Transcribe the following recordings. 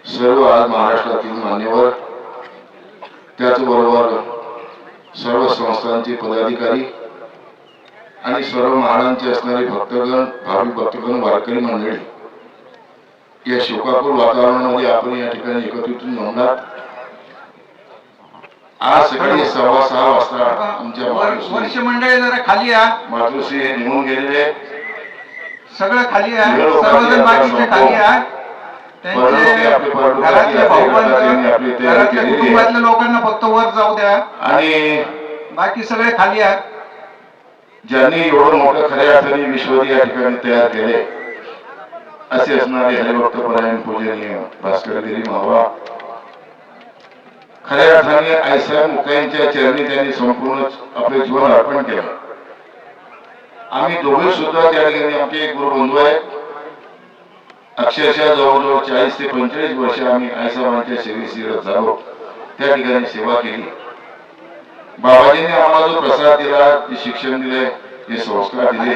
सर्व आज महाराष्ट्रातील मान्यवर, त्याचबरोबर सर्व संस्थांचे पदाधिकारी आणि सर्व महाराजांचे असणारे भक्तगण, भाविक भक्तगण, वारकरी मंडळी या शोकाकुल वातावरणामध्ये आपण या ठिकाणी एकत्रित नोंदलात। आज सकाळी 6:15 वाजता आमच्या वर्ष मंडळी जरा खाली या, मातृश्री हे निघून गेलेले, सगळं खाली या, सर्वजण बाकीचे खाली या। त्यांचे घरातल्या भाऊबंद, घरातल्या कुटुंबातल्या लोकांना फक्त वर जाऊ द्या आणि बाकी सगळे खाली या। ज्यांनी एवढं मोठं खऱ्या अर्थाने विश्व या ठिकाणी तयार केले असे असणारे हरिभक्त परायण पूजनीय भास्करगिरी मावा, खऱ्या अर्थाने आईसाहेब मुक्ताईंच्या चरणी त्यांनी संपूर्ण आपले जीवन अर्पण केलं। आम्ही दोघे सुद्धा त्या ठिकाणी आमचे गुरुबंधू आहेत। अक्षरशः जवळजवळ 40 ते 45 वर्ष आम्ही आईसाहेबांच्या सेवेशी झालो, त्या ठिकाणी सेवा केली। बाबाजींनी आम्हाला जो प्रसाद दिला, जे शिक्षण दिले, जे संस्कार दिले,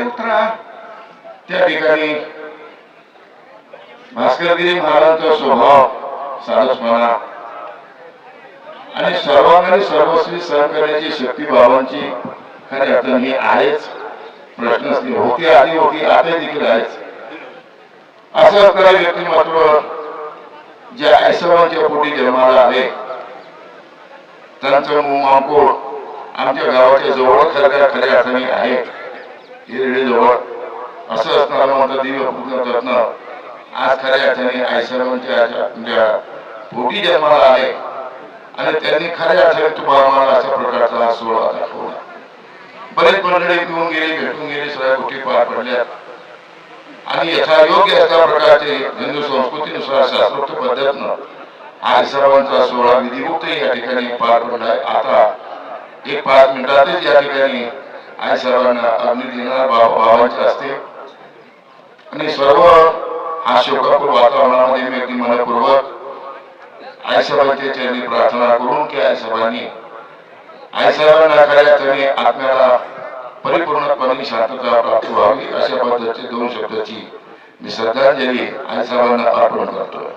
त्या ठिकाणी भास्करगिरी महाराजांचा स्वभाव, साधसपणा आणि सर्वांनी सर्वस्वी सहन करण्याची शक्ती बाबांची खऱ्या अर्थाने आहेच, प्रश्नच नाही। होती, आधी होती, आता देखील आहेच। असं असणारे व्यक्तिमत्व जे आईसाहेबांच्या पोटी जन्माला आले, त्यांचं मांकोळ आमच्या गावाच्या जवळ खऱ्या अर्थाने आहे, हिरडी जवळ। असं असणारा म्हणतात दिव्य रत्न आज खऱ्या अर्थाने आईसाहेबांच्या पोटी जन्माला आले आणि त्यांनी खऱ्या अर्थाने तुम्हाला अशा प्रकारचा सोहळा दाखवला। बरेच मंडळी पिऊन गेली, भेटून गेली, सगळ्या गोष्टी पार पडल्या आणि यथायोग्य अशा प्रकारचे हिंदू संस्कृतीनुसार शास्त्रोक्त पद्धतीनं आईसाहेबांचा सोहळा विधिमुक्त या ठिकाणी पार पडलाय। आता 1-5 मिनिटातच या ठिकाणी आईसाहेबांना अग्नी देणार बाबांचे असते आणि सर्व हा शोकाकुल वातावरणामध्ये मी अगदी मनपूर्वक आईसाहेबांच्या चरणी प्रार्थना करून की आईसाहेबांना खऱ्या अर्थाने आत्म्याला परिपूर्णपणे शांतता प्राप्त व्हावी अशा पद्धतीचे 2 शब्दाची मी श्रद्धांजली आईसाहेबांना अर्पण करतो।